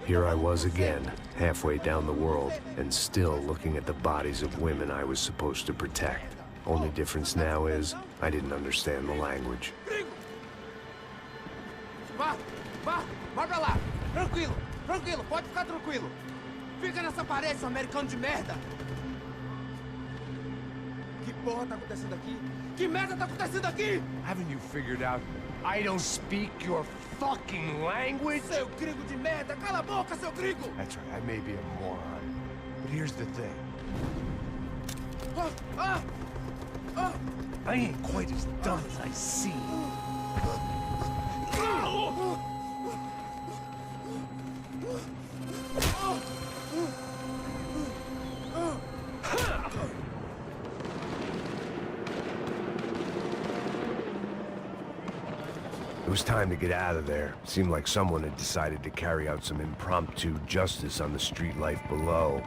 Here I was again, halfway down the world, and still looking at the bodies of women I was supposed to protect. Only difference now is, I didn't understand the language. Vá pra lá. Tranquilo, pode ficar tranquilo. Fica nessa parede, seu americano de merda. Que porra tá acontecendo aqui? Que merda tá acontecendo aqui? Haven't you figured out I don't speak your fucking language? Seu gringo de merda, cala a boca, seu gringo! That's right, I may be a moron, but here's the thing. I ain't quite as dumb as I seem. It was time to get out of there. Seemed like someone had decided to carry out some impromptu justice on the street life below.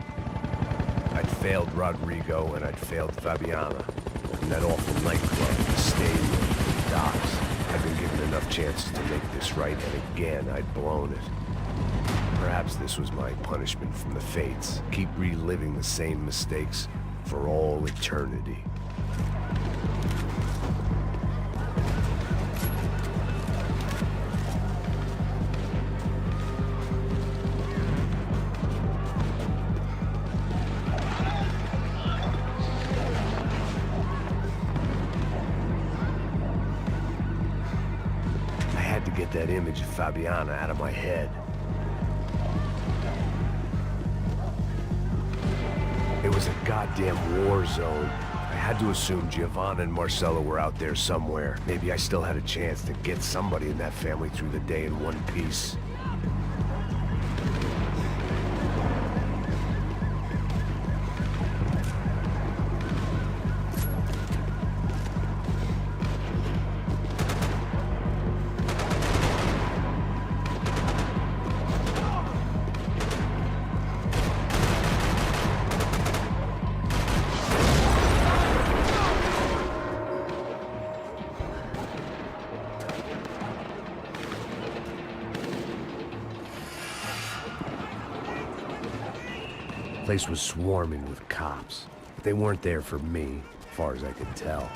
I'd failed Rodrigo and I'd failed Fabiana. And that awful nightclub, the stadium, the docks. I'd been given enough chances to make this right, and again I'd blown it. Perhaps this was my punishment from the fates. Keep reliving the same mistakes for all eternity. Get that image of Fabiana out of my head. It was a goddamn war zone. I had to assume Giovanna and Marcelo were out there somewhere. Maybe I still had a chance to get somebody in that family through the day in one piece. The place was swarming with cops. But they weren't there for me, as far as I could tell.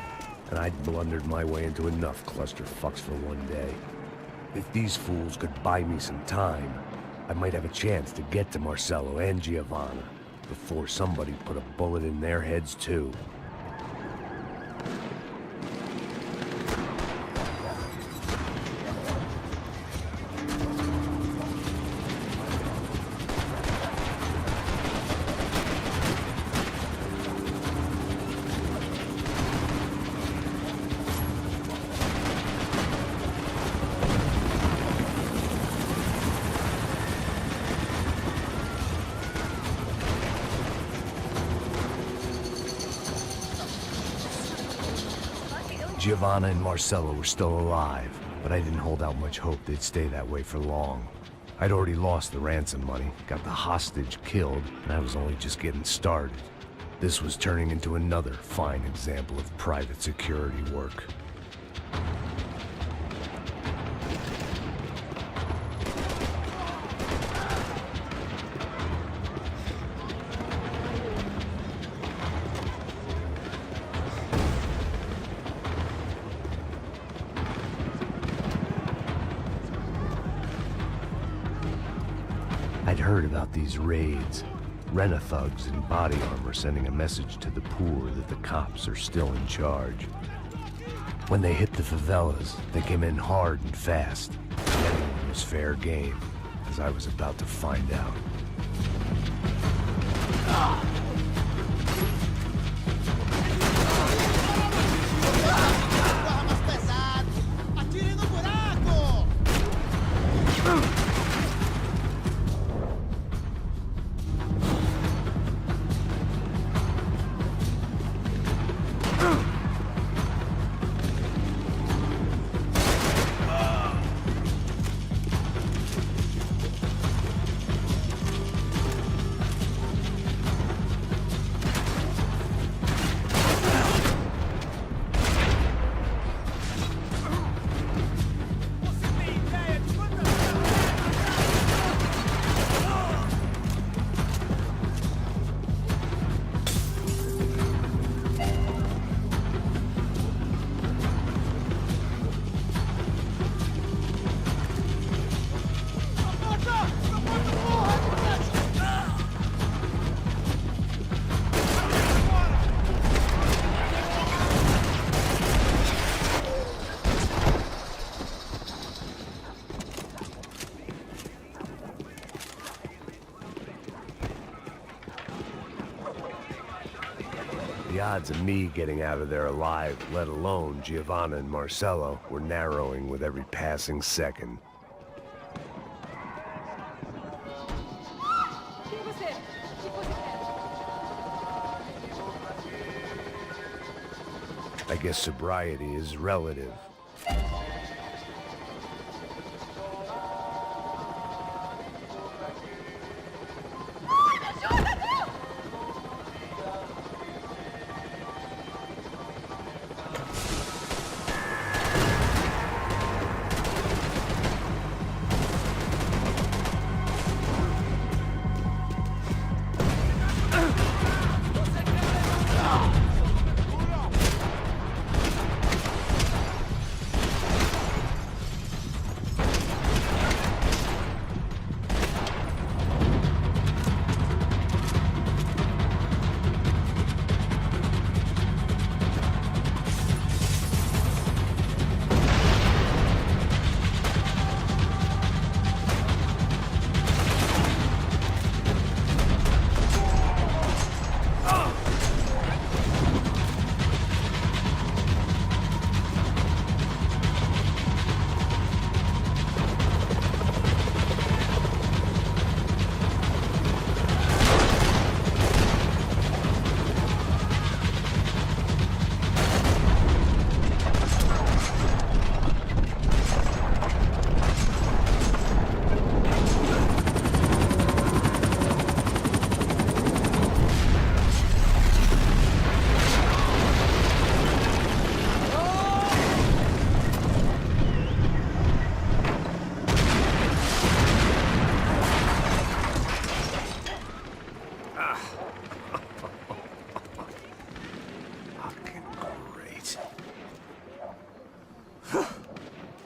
And I'd blundered my way into enough clusterfucks for one day. If these fools could buy me some time, I might have a chance to get to Marcelo and Giovanna before somebody put a bullet in their heads too. Giovanna and Marcelo were still alive, but I didn't hold out much hope they'd stay that way for long. I'd already lost the ransom money, got the hostage killed, and I was only just getting started. This was turning into another fine example of private security work. I'd heard about these raids. Rent-a-thugs in body armor sending a message to the poor that the cops are still in charge. When they hit the favelas, they came in hard and fast. Anyone was fair game, as I was about to find out. The odds of me getting out of there alive, let alone Giovanna and Marcello, were narrowing with every passing second. I guess sobriety is relative.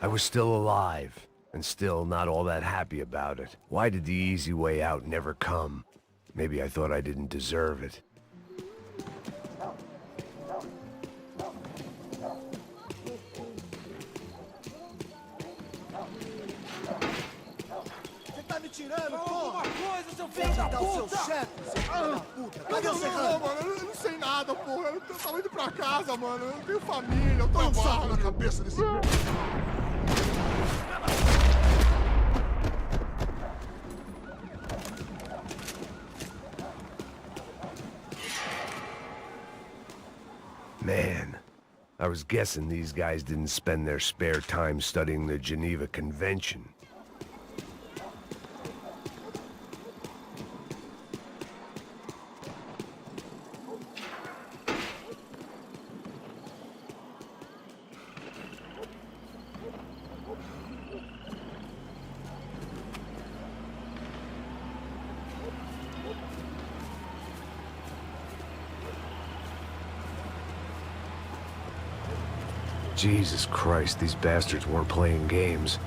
I was still alive, and still not all that happy about it. Why did the easy way out never come? Maybe I thought I didn't deserve it. Você tá me tirando, porra? Coisa, seu filho da puta! Seu chefe, seu filho da puta! Cadê o serrano? Mano, eu não sei nada, porra. Eu tava indo pra casa, mano. Eu não tenho família, eu trabalho na cabeça desse... Man, I was guessing these guys didn't spend their spare time studying the Geneva Convention. Jesus Christ, these bastards weren't playing games.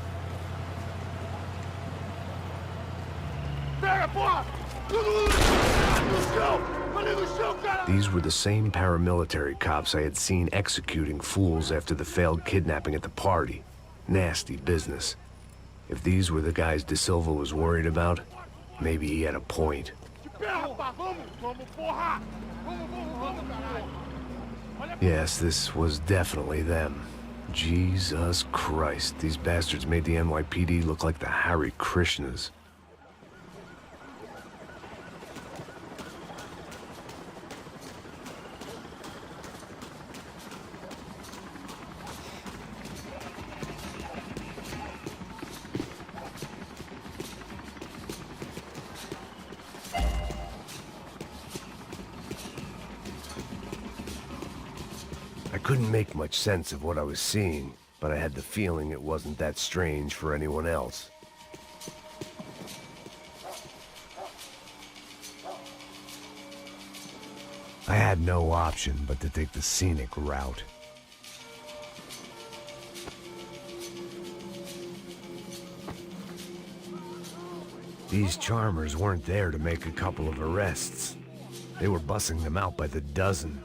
These were the same paramilitary cops I had seen executing fools after the failed kidnapping at the party. Nasty business. If these were the guys De Silva was worried about, maybe he had a point. Yes, this was definitely them. Jesus Christ, these bastards made the NYPD look like the Hare Krishnas. I couldn't make much sense of what I was seeing, but I had the feeling it wasn't that strange for anyone else. I had no option but to take the scenic route. These charmers weren't there to make a couple of arrests. They were bussing them out by the dozen.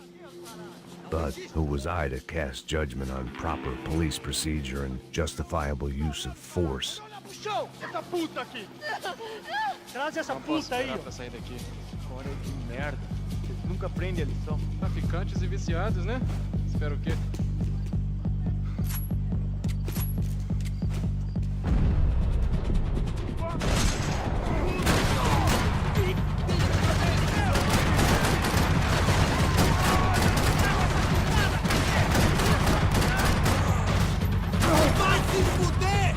But who was I to cast judgment on proper police procedure and justifiable use of force? Essa puta aqui! Traz essa puta aí, ó. Pra sair daqui. Olha que merda. nunca aprendem a lição. Traficantes e viciados, né? Espero o quê? Vai se fuder!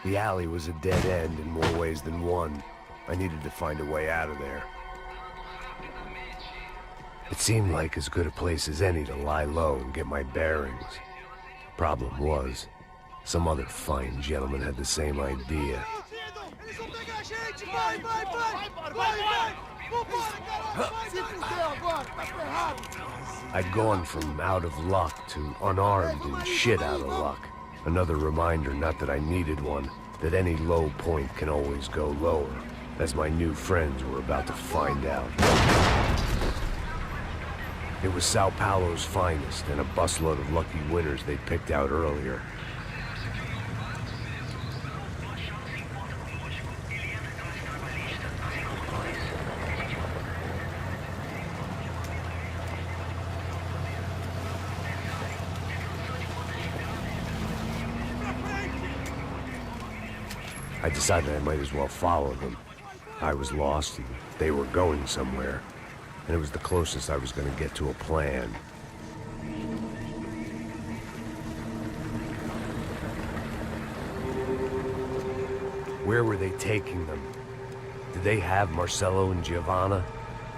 The alley was a dead end in more ways than one. I needed to find a way out of there. It seemed like as good a place as any to lie low and get my bearings. Problem was, some other fine gentleman had the same idea. Eles vão pegar a gente! Vai, vai, vai! Vai, vai! Vambora, caralho! Se fudeu agora, tá ferrado! I'd gone from out of luck to unarmed and shit out of luck. Another reminder, not that I needed one, that any low point can always go lower, as my new friends were about to find out. It was Sao Paulo's finest, and a busload of lucky winners they'd picked out earlier. I decided I might as well follow them. I was lost and they were going somewhere, and it was the closest I was going to get to a plan. Where were they taking them? Did they have Marcelo and Giovanna?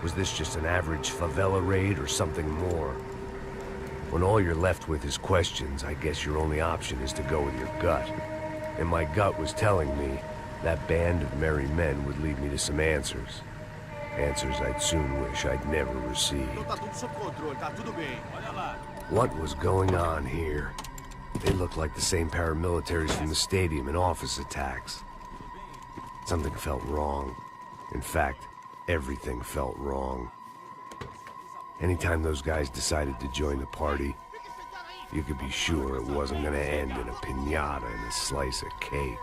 Was this just an average favela raid or something more? When all you're left with is questions, I guess your only option is to go with your gut. And my gut was telling me that band of merry men would lead me to some answers. Answers I'd soon wish I'd never received. Tá tudo sob controle, tá tudo bem. Olha lá. What was going on here? They looked like the same paramilitaries from the stadium in office attacks. Something felt wrong. In fact, everything felt wrong. Anytime those guys decided to join the party, you could be sure it wasn't gonna end in a piñata and a slice of cake.